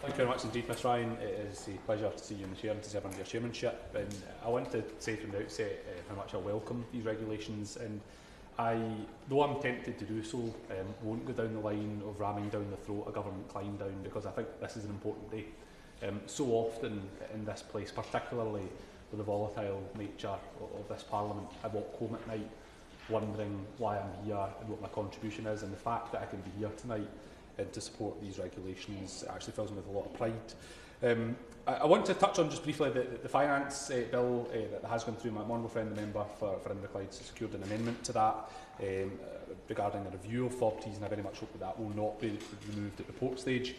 Thank you very much indeed, Ms Ryan. It is a pleasure to see you in the chair and to serve under your chairmanship. And I want to say from the outset how much I welcome these regulations. And though I'm tempted to do so, won't go down the line of ramming down the throat a government climb down, because I think this is an important day. So often in this place, particularly with the volatile nature of this Parliament, I walk home at night wondering why I'm here and what my contribution is, and the fact that I can be here tonight to support these regulations actually fills me with a lot of pride. I want to touch on just briefly the finance bill that has gone through. My honourable friend, the member for Inverclyde, secured an amendment to that regarding a review of FOBTs, and I very much hope that will not be removed at report stage.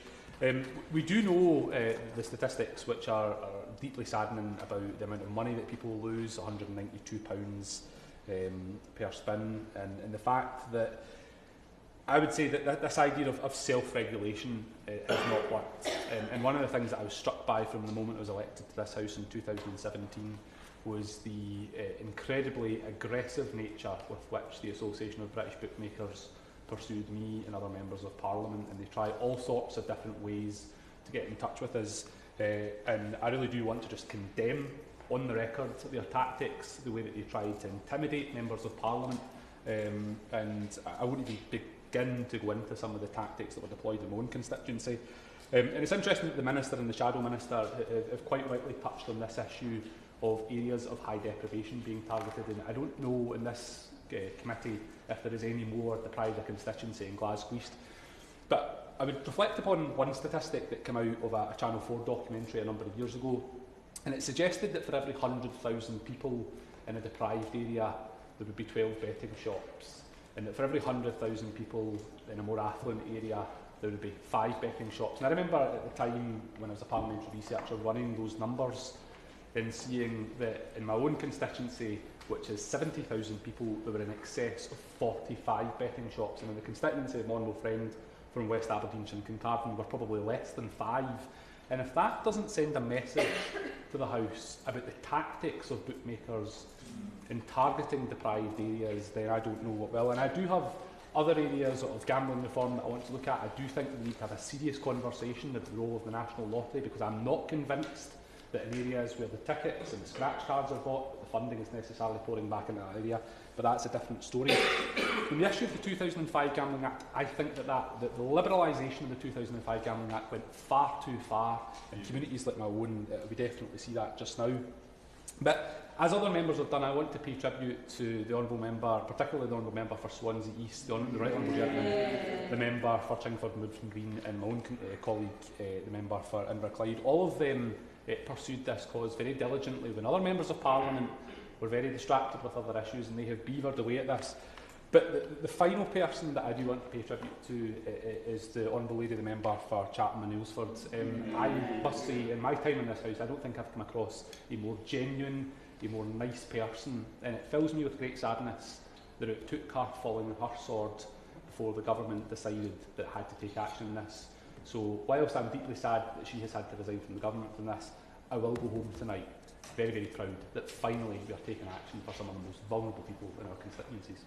We do know the statistics, which are deeply saddening, about the amount of money that people lose, £192 per spin, and the fact that I would say that this idea of self-regulation has not worked. And one of the things that I was struck by from the moment I was elected to this House in 2017 was the incredibly aggressive nature with which the Association of British Bookmakers pursued me and other members of Parliament, and they tried all sorts of different ways to get in touch with us. And I really do want to just condemn on the record their tactics, the way that they tried to intimidate members of Parliament. And I wouldn't even begin to go into some of the tactics that were deployed in my own constituency. And it's interesting that the Minister and the Shadow Minister have quite rightly touched on this issue of areas of high deprivation being targeted. And I don't know in this committee if there is any more deprived a constituency in Glasgow East. But I would reflect upon one statistic that came out of a Channel 4 documentary a number of years ago, and it suggested that for every 100,000 people in a deprived area, there would be 12 betting shops, and that for every 100,000 people in a more affluent area, there would be 5 betting shops. And I remember at the time, when I was a parliamentary researcher, running those numbers and seeing that in my own constituency, which is 70,000 people, there were in excess of 45 betting shops, and in the constituency of my honourable friend from West Aberdeenshire and Kincardine were probably less than 5. And if that doesn't send a message to the House about the tactics of bookmakers in targeting deprived areas, then I don't know what will. And I do have other areas of gambling reform that I want to look at. I do think we need to have a serious conversation about the role of the National Lottery, because I'm not convinced that in areas where the tickets and the scratch cards are bought, the funding is necessarily pouring back into that area. But that's a different story. On the issue of the 2005 Gambling Act, I think that the liberalisation of the 2005 Gambling Act went far too far. In communities like my own, we definitely see that just now. But as other members have done, I want to pay tribute to the Honourable Member, particularly the Honourable Member for Swansea East, the Right Honourable Gentleman, the Member for Chingford and Woodford Green, and my own colleague, the Member for Inverclyde. All of them pursued this cause very diligently when other members of Parliament were very distracted with other issues, and they have beavered away at this. But the final person that I do want to pay tribute to is the Honourable Lady, the Member for Chatham and Aylesford. I must say, in my time in this House, I don't think I've come across a more genuine, a more nice person, and it fills me with great sadness that it took her falling on her sword before the government decided that it had to take action on this. So whilst I'm deeply sad that she has had to resign from the government from this, I will go home tonight very, very proud that finally we are taking action for some of the most vulnerable people in our constituencies.